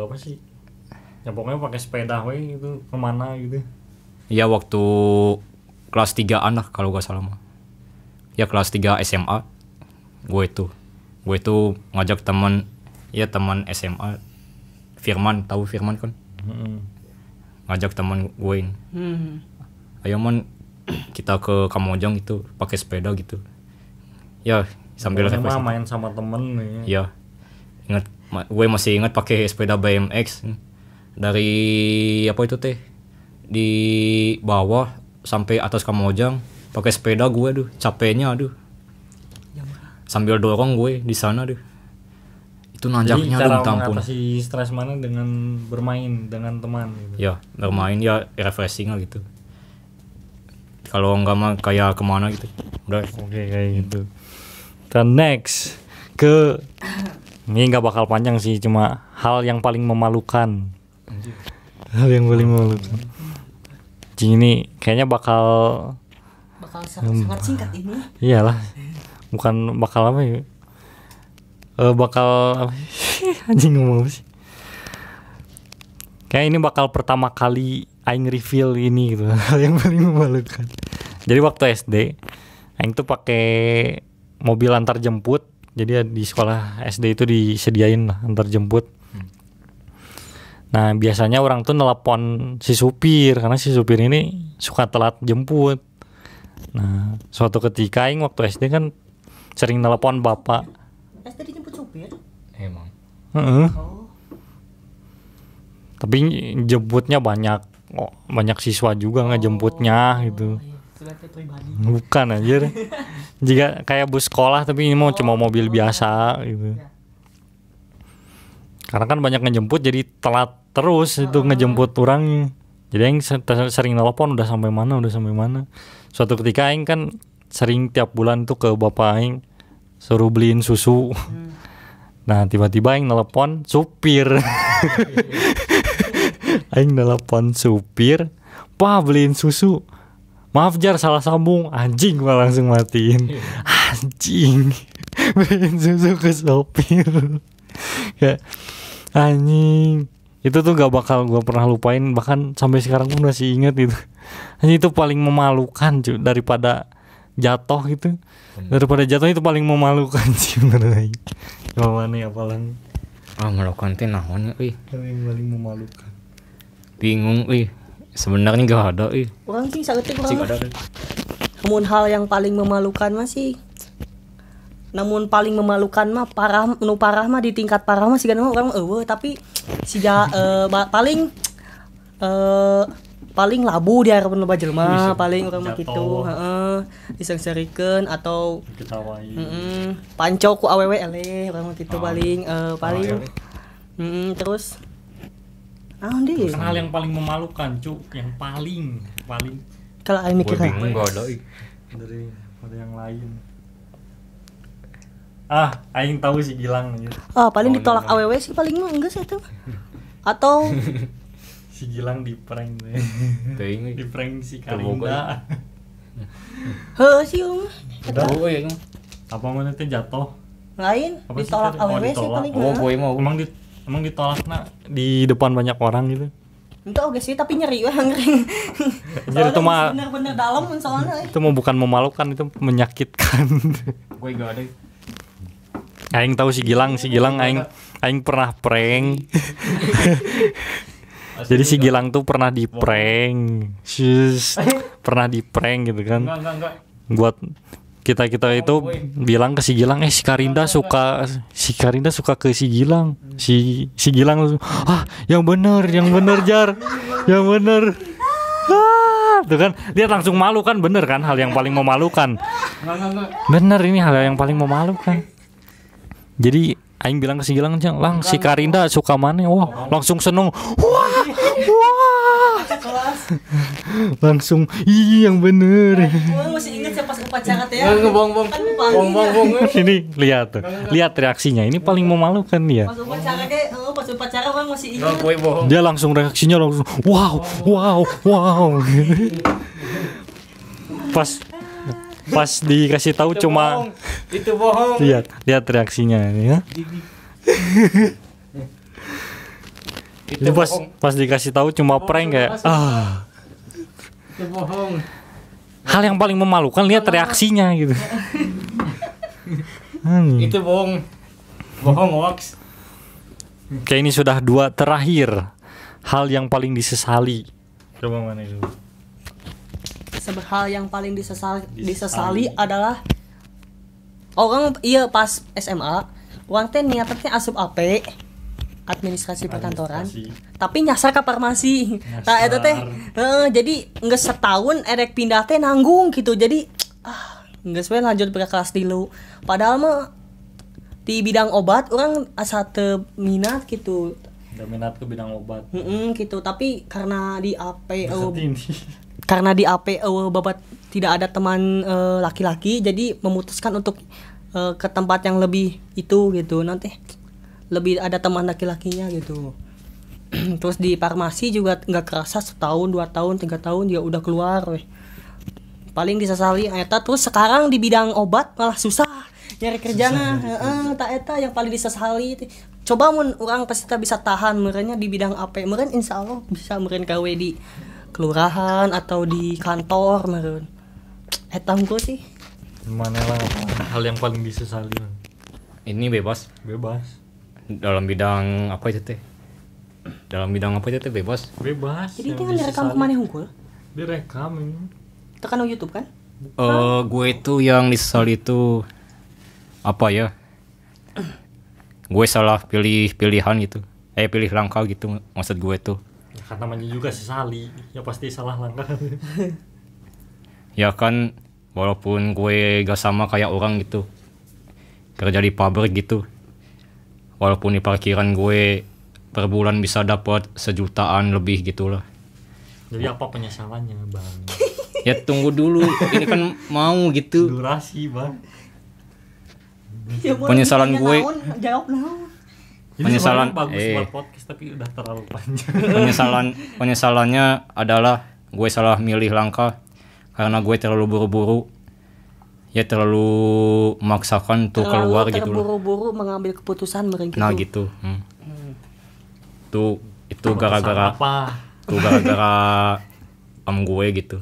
Apa sih? Ya pokoknya pakai sepeda we gitu kemana gitu. Ya waktu kelas 3-an lah kalau gak salah mah. Ya kelas 3 SMA gue tuh ngajak teman SMA Firman, tahu Firman kan? Ngajak teman gue ini. Ayo man kita ke Kamojang itu pakai sepeda gitu. Ya sambil refreshing. Main sama temen ya. Ingat, gue masih ingat pakai sepeda BMX dari apa itu teh di bawah sampai atas Kamojang pakai sepeda gue capeknya sambil dorong gue di sana itu nanjaknya cara minta ampun. Mengatasi stres mana dengan bermain dengan teman gitu. Ya bermain ya refreshing lah gitu, kalau enggak mah kayak kemana gitu udah. Oke, kayak gitu. Dan next ke ini nggak bakal panjang sih, cuma hal yang paling memalukan. Ini kayaknya bakal sangat singkat ini. Iyalah, bukan bakal apa ya? Bakal apa? Anjing ngomong sih. Kayak ini bakal pertama kali aing reveal ini gitu, hal yang paling memalukan. Jadi waktu SD, aing tuh pakai mobil antar jemput. Jadi di sekolah SD itu disediain lah antar jemput. Nah biasanya orang tuh nelpon si supir karena si supir ini suka telat jemput. Nah suatu ketika aing waktu SD kan sering nelpon bapak. SD dijemput supir? Emang. Tapi jemputnya banyak siswa juga ngejemputnya gitu. Bukan anjir. Jika kayak bus sekolah tapi ini mau cuma mobil biasa gitu. Karena kan banyak ngejemput jadi telat terus itu ngejemput orangnya. Jadi aing sering nelpon udah sampai mana. Suatu ketika aing kan sering tiap bulan tuh ke bapak aing suruh beliin susu. Nah, tiba-tiba aing nelpon supir. Aing nelpon supir, "Pak, beliin susu." "Maaf Jar, salah sambung." Anjing, gua langsung matiin. Anjing. Beliin susu ke supir. Kayak anjing. Itu tuh gak bakal gue pernah lupain, bahkan sampai sekarang pun masih inget gitu. Hanya itu paling memalukan cuy, daripada jatuh gitu. Daripada jatuh itu paling memalukan sih menurut. Gimana nih apalan? Memalukan teh naon euy? Paling memalukan. Bingung euy. Sebenarnya gak ada euy. Orang sih saeutik urang. Namun hal yang paling memalukan masih namun paling memalukan mah parah mah di tingkat parah mah sigana orang tapi paling labu di harapan loba jelema paling urang mah kitu disengsarikeun atau diketawain panco ku awewe eleh urang mah kitu paling terus deui hal yang paling memalukan cuk, yang paling kalau aing mikir bingung gak ada dari pada yang lain. Aing tahu si Gilang gitu. Paling ditolak awewe sih paling mah enggak sih itu. Atau Si Gilang di prank. Teuing Di prank si Terboga. Karinda. Heuh sih Ung. Udah. Oh iya. Apa mana teh jatuh? Lain Apa sih ditolak tadi? Oh, awewe sih ditolak. paling. Oh, gue mau. Emang ditolakna di depan banyak orang gitu. Itu oke sih tapi nyeri weh ngering. Jadi itu mah bener-bener dalam soalnya. itu mau bukan memalukan, itu menyakitkan. Gue gak ada. Aing tahu si Gilang aing pernah prank. Jadi si Gilang tuh pernah di prank. Pernah di prank gitu kan. Enggak. Buat kita itu bilang ke si Gilang, si Karinda suka ke si Gilang. Si Gilang yang bener Jar. Yang bener. Tuh kan dia langsung malu kan, bener kan, hal yang paling memalukan. Enggak. Bener, ini hal yang paling memalukan. Jadi aing bilang ke si Gilang, "Lang, si Karinda suka mana?" Wah, langsung seneng. Wah. Langsung, yang bener. Gue masih inget ya pas upacara teh ya. Enggak, bong. Ini lihat tuh. Lihat reaksinya. Ini paling memalukan dia. Pas upacara bang masih inget. Enggak, gue bohong. Dia langsung reaksinya langsung wow. Pas dikasih tahu cuma Itu bohong. lihat reaksinya ya. Itu pas dikasih tahu cuma prank kayak Itu bohong. hal yang paling memalukan, lihat reaksinya gitu. Itu bohong. Bohong wax. Kayak ini sudah 2 terakhir. Hal yang paling disesali. Coba mana itu? Hal yang paling disesali adalah orang pas SMA orang teh niatnya asup AP administrasi perkantoran tapi nyasar ke farmasi. Nah itu teh jadi nggak setahun erek pindah teh nanggung gitu, jadi nggak sesuai lanjut ke kelas dulu, padahal mah di bidang obat orang asa teu minat gitu. Udah minat ke bidang obat. Gitu, tapi karena di AP Ini. babat tidak ada teman laki-laki, jadi memutuskan untuk ke tempat yang lebih itu gitu, nanti lebih ada teman laki-lakinya gitu. Terus di farmasi juga nggak kerasa, 1 tahun 2 tahun 3 tahun dia udah keluar weh. Paling disesali eta. Terus sekarang di bidang obat malah susah nyari kerjana. Tak eta yang paling disesali. Coba mun orang pasti bisa tahan merenya di bidang AP, meren insya Allah bisa meren gawe di kelurahan atau di kantor meren. Eta unggul sih. Mana lah hal yang paling disesali? Ini bebas. Dalam bidang apa itu teh? Bebas. Jadi itu kan direkam kemana unggul? Direkam ini. Tekan YouTube kan? Gue itu yang disesali itu apa ya? Gue salah pilihan gitu. Pilih langkah gitu maksud gue tuh. Ya, kan namanya juga sesali, ya pasti salah langkah. Ya kan walaupun gue gak sama kayak orang gitu, kerja di pabrik gitu, walaupun di parkiran gue per bulan bisa dapat 1 jutaan lebih gitulah. Jadi apa penyesalannya bang? Ya tunggu dulu, ini kan mau gitu. Durasi bang. Penyesalan gue. Jawab naon. Penyesalan bagus buat podcast tapi udah terlalu panjang. Penyesalannya adalah gue salah milih langkah karena gue terlalu buru-buru. Ya terlalu memaksakan untuk keluar gitu loh. Terburu-buru mengambil keputusan mereka gitu. Nah gitu. Itu gara-gara gue gitu.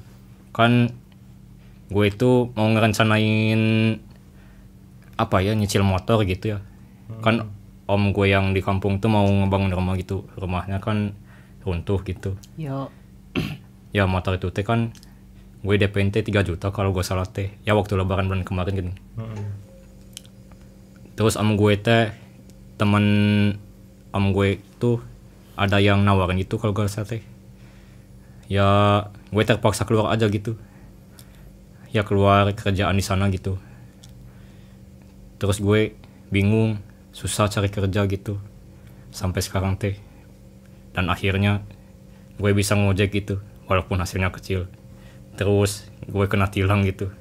Kan gue itu mau ngerencanain apa ya, nyicil motor gitu ya. Kan om gue yang di kampung tuh mau ngebangun rumah gitu. Rumahnya kan runtuh gitu. Yo. Ya motor itu teh kan gue DP 3 juta kalau gue salah teh. Ya waktu lebaran bulan kemarin gini. Terus om gue teh, temen om gue tuh ada yang nawarin itu kalau gue salah teh. Ya gue terpaksa keluar aja gitu. Ya keluar kerjaan di sana gitu. Terus gue bingung, susah cari kerja gitu sampai sekarang teh. Dan akhirnya gue bisa ngojek gitu walaupun hasilnya kecil. Terus gue kena tilang gitu.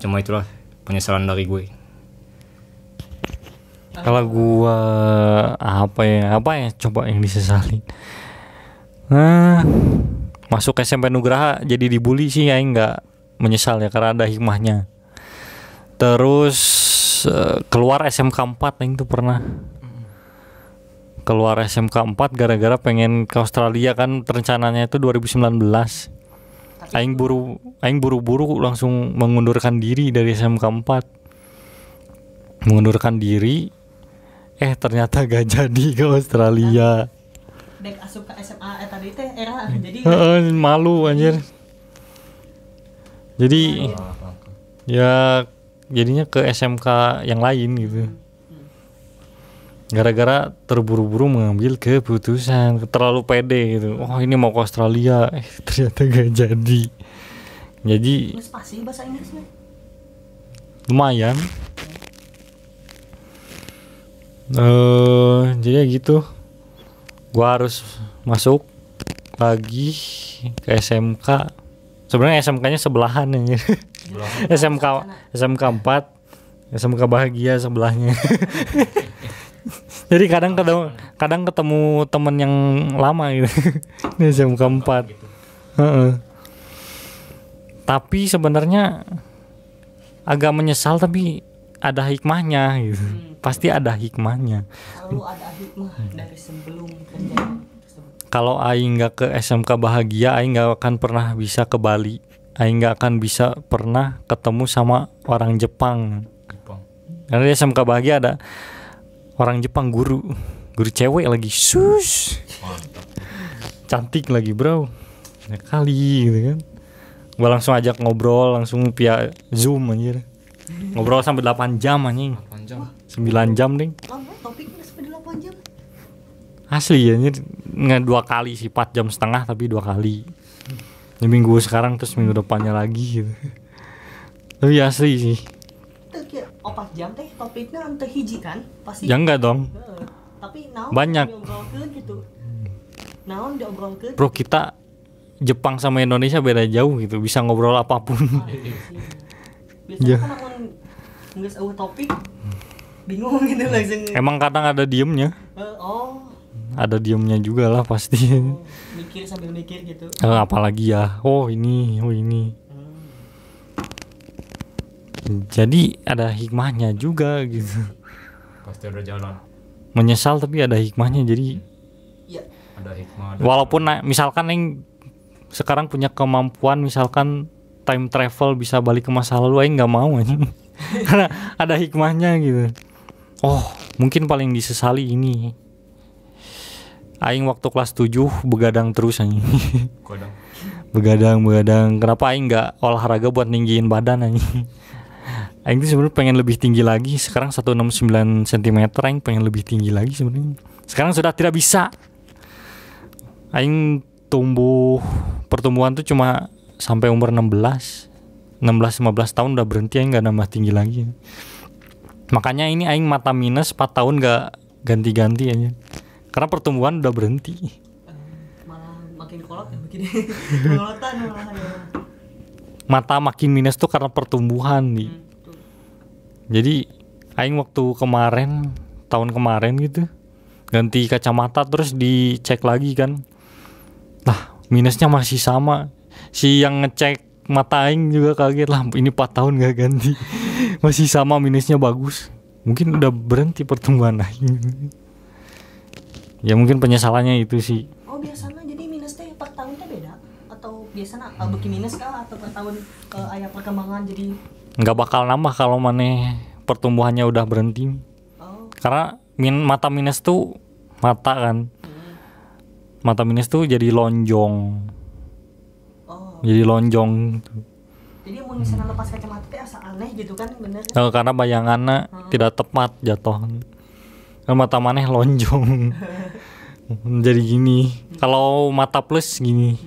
Cuma itulah penyesalan dari gue. Kalau gua apa ya coba yang disesali. Nah, masuk SMP Nugraha jadi dibully sih aing nggak menyesal ya karena ada hikmahnya. Terus keluar SMK 4 aing tuh pernah. Keluar SMK 4 gara-gara pengen ke Australia kan rencananya itu 2019. Aing buru-buru langsung mengundurkan diri dari SMK 4. Mengundurkan diri ternyata gak jadi ke Australia. Dek asup ke SMA tadi teh era jadi malu anjir. Jadi ya jadinya ke SMK yang lain gitu. Gara-gara terburu-buru mengambil keputusan, terlalu pede gitu. Oh ini mau ke Australia, ternyata gak jadi. Jadi spasi bahasa Inggris nih. Lumayan. Jadi gitu. Gua harus masuk lagi ke SMK. Sebenarnya SMK-nya sebelahan ya. SMK 4, SMK Bahagia sebelahnya. Jadi kadang ketemu temen yang lama gitu. Di SMK 4. Tapi sebenarnya agak menyesal tapi ada hikmahnya gitu. Pasti ada hikmahnya. Selalu ada hikmah dari sebelum kejadian tersebut. Kalau aing nggak ke SMK Bahagia, aing nggak akan pernah bisa ke Bali. Aing nggak akan bisa pernah ketemu sama orang Jepang. Karena di SMK Bahagia ada orang Jepang, guru cewek lagi, cantik lagi bro, ya kali gitu kan. Gua langsung ajak ngobrol langsung via Zoom anjir. Ngobrol sampai 8 jam anjing. 9 jam ding. Lama topiknya sampai 8 jam. Asli ya, nggak 2 kali sih, 4 jam setengah tapi 2 kali. Ini minggu sekarang terus minggu depannya lagi gitu. Tapi asli sih. Teu kira 4 jam teh topiknya ante hiji kan? Pasti. Ya enggak dong. Tapi naon Banyak. diobrolkeun gitu. Naon diobrolkeun? Bro, kita Jepang sama Indonesia beda jauh gitu, bisa ngobrol apapun. Biasanya kan namun geus eueuh topik bingung gitu langsung. Emang kadang ada diemnya. Ada diemnya juga lah pasti. Mikir sambil mikir gitu. Apalagi ya. Oh ini. Jadi ada hikmahnya juga gitu. Pasti ada jalan. Menyesal tapi ada hikmahnya jadi. Iya. Ada hikmah. Walaupun misalkan yang sekarang punya kemampuan misalkan time travel bisa balik ke masa lalu, aing nggak mau anjing. Karena ada hikmahnya gitu. Oh mungkin paling disesali ini. Aing waktu kelas 7 begadang terus anjing. Begadang. Kenapa aing nggak olahraga buat ninggiin badan anjing? Aing tuh sebenarnya pengen lebih tinggi lagi. Sekarang 169 cm, aing pengen lebih tinggi lagi sebenarnya. Sekarang sudah tidak bisa. Aing pertumbuhan tuh cuma sampai umur 16-15 tahun udah berhenti, aing nggak nambah tinggi lagi. Makanya ini aing mata minus 4 tahun nggak ganti-ganti aja. Karena pertumbuhan udah berhenti. Malah makin kolot ya begini. Kolotan malah ya. Mata makin minus tuh karena pertumbuhan nih. Jadi aing waktu tahun kemarin gitu ganti kacamata terus dicek lagi kan. Lah, minusnya masih sama. Si yang ngecek mata aing juga kaget lah, ini 4 tahun gak ganti. Masih sama minusnya bagus. Mungkin udah berhenti pertumbuhan aing. Ya mungkin penyesalannya itu sih. Oh biasanya jadi minus teh per tahun teh beda atau biasanya beki minus kah atau per tahun aya perkembangan jadi nggak bakal nambah kalau maneh pertumbuhannya udah berhenti. Karena mata minus tuh mata kan. Mata minus tuh jadi lonjong. Jadi lonjong. Jadi mau misalnya lepas kacamata teh asa aneh gitu kan bener. Karena bayangannya tidak tepat jatuh. Mata maneh lonjong. Jadi gini. Kalau mata plus gini.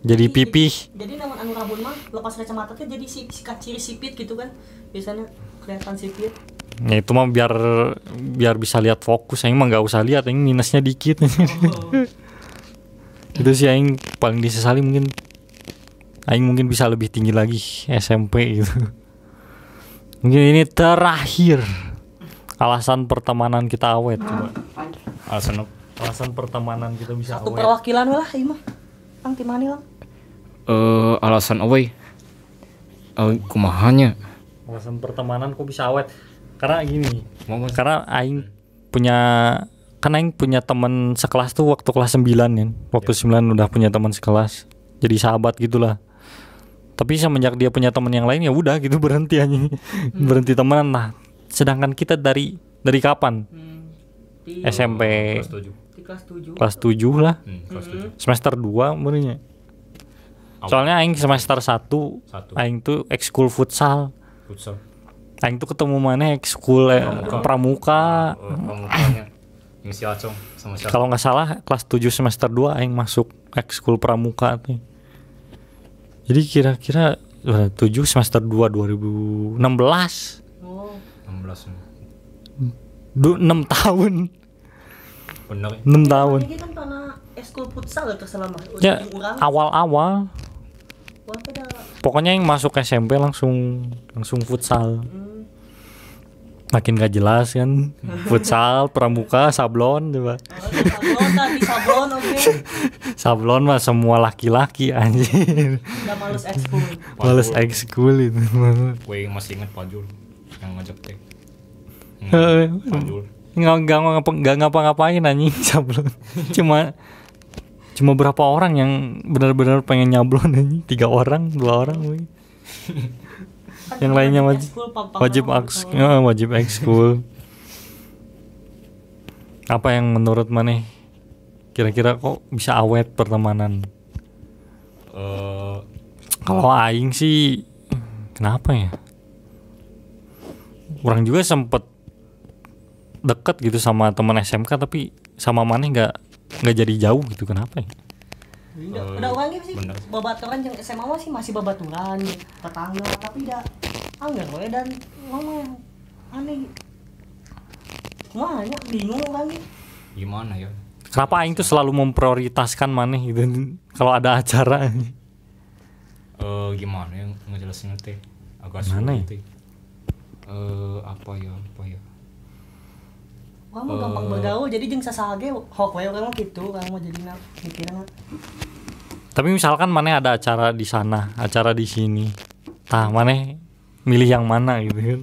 Jadi pipih. Jadi namun anu rabun mah lepas kacamata teh jadi sikat ciri sipit gitu kan. Biasanya kelihatan sipit. Ya itu mah biar bisa lihat fokus. Aing mah enggak usah lihat, aing minusnya dikit. Itu sih aing paling disesali mungkin. Aing mungkin bisa lebih tinggi lagi SMP gitu. Mungkin ini terakhir. Alasan pertemanan kita awet coba. Alasan alasan pertemanan kita bisa Satu awet. perwakilan lah ieu mah. Ang ti mana Lang? Alasan away kumahanya Alasan pertemanan kok bisa awet? Karena gini, Ngomong. karena aing punya teman sekelas tuh waktu kelas 9 ya. Waktu 9 udah punya teman sekelas. Jadi sahabat gitulah. Tapi semenjak dia punya teman yang lain ya udah gitu berhenti anjing. Berhenti temenan lah. Sedangkan kita dari kapan? Di SMP kelas 7 di kelas 7. kelas 7 lah. kelas 7 Semester 2 umurnya. Soalnya aing semester 1 Satu. aing tuh ekskul futsal. futsal Aing tuh ketemu mana ekskul pramuka. pemukanya yang si Acong sama siapa Kalau nggak salah kelas 7 semester 2 aing masuk ekskul pramuka tuh. Jadi kira-kira 7 semester 2 2016. Oh. 16 6 tahun. bener ya 6 tahun. Ini kan karena eskul futsal terselama. Ya awal-awal pokoknya yang masuk SMP langsung futsal. Makin gak jelas kan. Futsal, pramuka, sablon coba. Sablon tadi sablon oke. Sablon mah semua laki-laki anjir. Udah males ekskul. Males ekskul itu. gue masih inget Pajul yang ngajak teh Heeh. Pajul Nggak ngapa-ngapain anjing sablon. Cuma berapa orang yang benar-benar pengen nyablon anjing? 3 orang, 2 orang we. Yang lainnya wajib ekskul. Apa yang menurut maneh kira-kira kok bisa awet pertemanan? Kalau aing sih kenapa ya? Orang juga sempet deket gitu sama teman SMK tapi sama maneh nggak jadi jauh gitu, kenapa ya? Udah orangnya sih bener. babaturan yang SMA mah sih masih babaturan tetangga tapi dah anggar we dan ngomong aneh. Wah, bingung orangnya. gimana ya Kenapa aing tuh selalu memprioritaskan maneh gitu kalau ada acara? gimana yang ngejelasin teh agak Gimana sulit ya? teh. Apa ya Wah, mah gampang bergaul jadi jeung sasage hok we urang mah kitu, urang mah jadina mikirna. Tapi misalkan maneh ada acara di sana, acara di sini. Tah maneh milih yang mana gitu kan?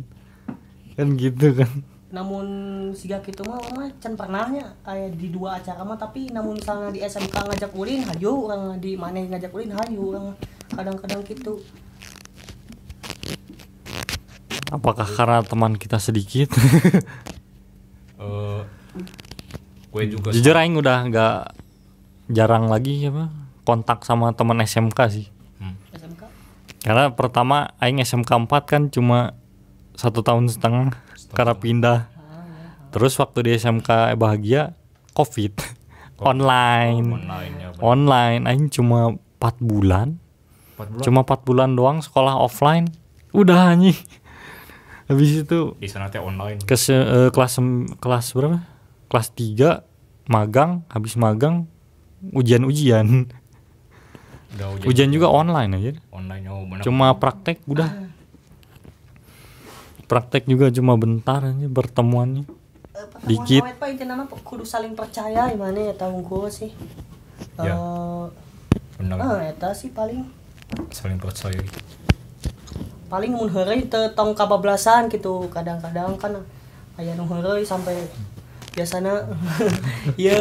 Kan gitu kan. Namun siga kitu mah can pernahnya aya di 2 acara mah tapi namun misalnya di SMK ngajak ulin hayu urang di maneh ngajak ulin hayu urang kadang-kadang gitu. Apakah karena teman kita sedikit? gue juga Jujur aing udah nggak jarang lagi apa kontak sama teman SMK sih. SMK. Karena pertama aing SMK 4 kan cuma 1,5 tahun karena pindah. Terus waktu di SMK Bahagia COVID. Online. online-nya Online aing cuma 4 bulan. 4 bulan Cuma 4 bulan doang sekolah offline. Udah anjing. Habis itu di sana teh online kelas berapa? Kelas 3 magang, habis magang ujian-ujian. udah Ujian juga online aja. online bener Cuma praktek udah. Praktek juga cuma bentar aja pertemuannya. Dikit. Awet Pak intinya mah kudu saling percaya gimana ya tahu gua sih. Ya. bener Eta sih paling saling percaya gitu. mun heureuy teu tong kabablasan gitu. Kadang-kadang kan aya nu heureuy sampai biasana ya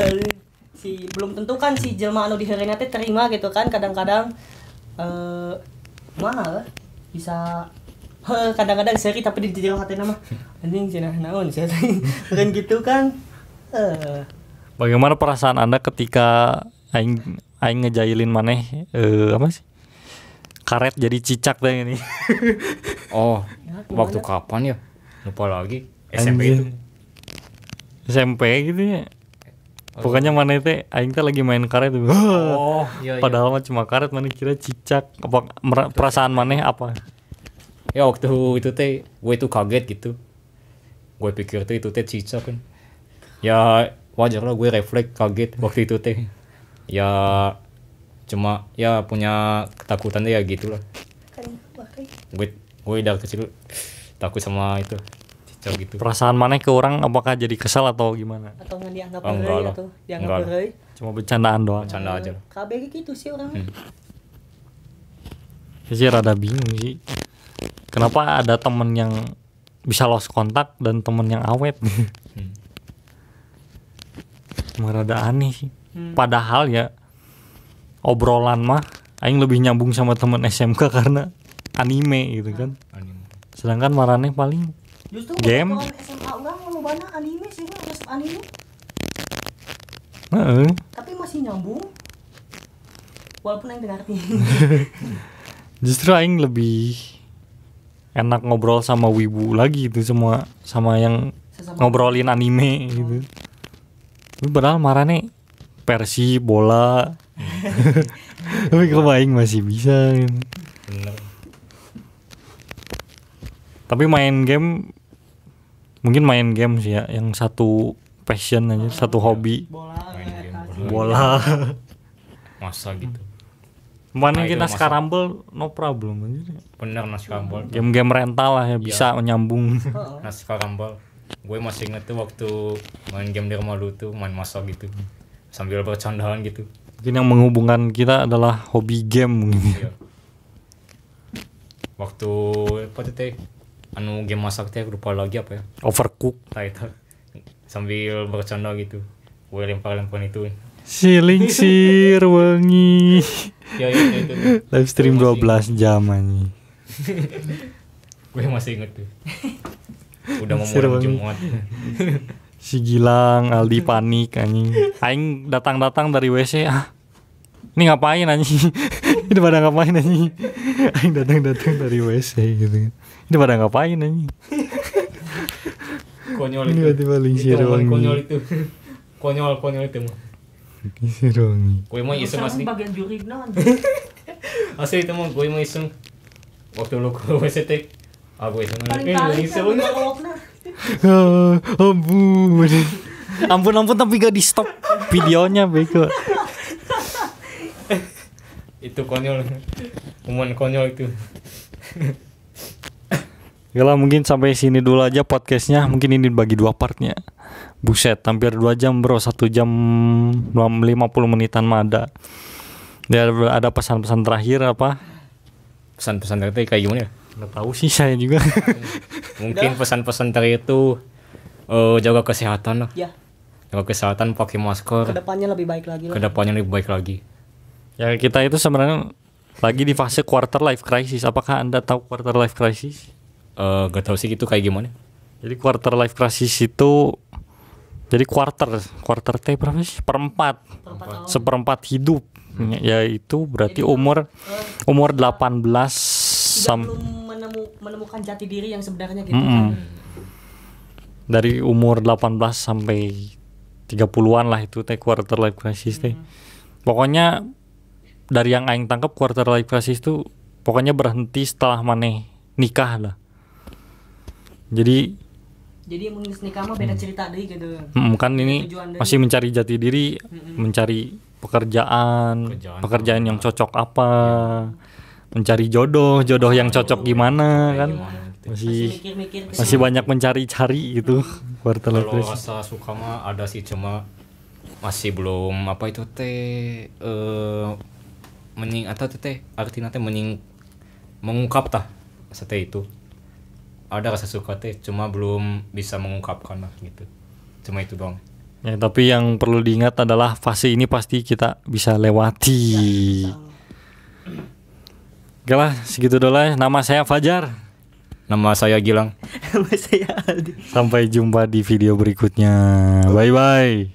si belum tentu kan si jelema anu diheureuna teh terima gitu kan. Kadang-kadang mahal bisa kadang-kadang seri tapi di jero hatena mah anjing cenah naon sih kan gitu kan. Bagaimana perasaan Anda ketika aing ngejailin maneh apa sih? Karet jadi cicak deh ini. Oh, waktu kapan ya? Lupa lagi. SMP itu. SMP gitu ya. Pokoknya maneh teh aing teh lagi main karet tuh. Oh, iya. Padahal mah cuma karet, maneh kira cicak. Apa perasaan maneh apa? Ya waktu itu teh gue itu kaget gitu. Gue pikir tuh itu teh cicak kan. Ya wajar lah gue refleks kaget waktu itu teh. Ya cuma ya punya ketakutan deh ya gitulah. Kan wah, Gue dari kecil takut sama itu kacau gitu. Perasaan mana ke orang apakah jadi kesal atau gimana? Atau nggak dianggap Oh, enggak perei lah. atau Enggak dianggap lah. perei. Cuma bercandaan doang. Canda aja. KB gitu sih orangnya. Saya sih rada bingung sih. Kenapa ada temen yang bisa lost kontak dan temen yang awet? Cuma rada aneh sih. Padahal ya obrolan mah aing lebih nyambung sama temen SMK karena anime gitu kan. Anime. Sedangkan marane paling Justru Game. orang SMA orang lobana anime sih orang resep anime, heeh. tapi masih nyambung. Walaupun yang ngerti. Justru aing lebih enak ngobrol sama wibu lagi itu semua sama yang Sesama. ngobrolin anime gitu. Tapi padahal marane Persi bola. Tapi kalau aing masih bisa gitu. Bener. Tapi main game mungkin main game sih ya yang satu passion aja, satu hobi. Bola, Main game, orientasi. Bola. Masa gitu. Mana Nah, kita itu sekarang no problem aja. Bener nasi kambal. Game-game rental lah ya bisa nyambung. Heeh. Nasi kambal. Gue masih inget tuh waktu main game di rumah dulu tuh main masa gitu. Sambil bercandaan gitu. Mungkin yang menghubungkan kita adalah hobi game mungkin. Iya. Waktu apa tuh teh? Anu game masak teh lupa lagi apa ya? Overcook. Nah itu sambil bercanda gitu. Gue lempar-lempar itu. Silingsir wangi. Ya itu. Live stream 12 jam anjing. Gue masih inget tuh. Udah mau Seru mulai banget. Jumat. Si Gilang, Aldi panik anjing. Aing datang-datang dari WC ini ngapain anjing? Ini pada ngapain anjing? Aing datang-datang dari WC gitu. Ini pada ngapain anjing? Konyol Ini itu. tiba-tiba lingsir Itu momen wangi. konyol itu. Konyol itu mah. Lingsir wangi. Gue mau iseng Sekarang asli. bagian juri non. Asli itu mah gue mau iseng. Waktu lu ke WC teh. Aku iseng. Paling tarik iseng. kan dialogna. Ampun. Ampun tapi gak di stop videonya bego. Itu konyol. Momen konyol itu. Yalah mungkin sampai sini dulu aja podcastnya. Mungkin ini dibagi 2 partnya. Buset hampir 2 jam bro. 1 jam 50 menitan mah ada. Dan ada pesan-pesan terakhir apa? Pesan-pesan dari teh kayak gimana ya? Nggak tahu sih saya juga. Mungkin pesan-pesan dari itu jaga kesehatan lah. Ya, Jaga kesehatan, pakai masker. kedepannya lebih baik lagi lah. Kedepannya lebih baik lagi. Ya kita itu sebenarnya lagi di fase quarter life crisis. Apakah Anda tahu quarter life crisis? Gak tahu sih gitu kayak gimana. Jadi quarter life crisis itu jadi quarter T berapa sih? Seperempat hidup. Ya itu berarti umur 18 Tidak belum menemukan jati diri yang sebenarnya gitu. dari umur 18 sampai 30-an lah itu teh quarter life crisis teh. Pokoknya dari yang aing tangkap quarter life crisis itu pokoknya berhenti setelah maneh nikah lah. Jadi Jadi mun geus nikah mah beda cerita deui gitu. kan ini Tujuan dari- masih mencari jati diri, mencari pekerjaan yang cocok apa, mencari jodoh yang cocok gimana kan. Masih Mikir-mikir masih banyak mencari-cari gitu quarter life Kalau crisis. rasa suka mah ada sih, cuma masih belum apa itu teh menying atau teh artinya teh mengungkap tah setelah itu. Ada rasa suka teh cuma belum bisa mengungkapkan lah gitu. Cuma itu doang. Ya, tapi yang perlu diingat adalah fase ini pasti kita bisa lewati. Oke lah, segitu dulu lah. Nama saya Fajar. Nama saya Gilang. Saya Aldi. Sampai jumpa di video berikutnya. Bye-bye.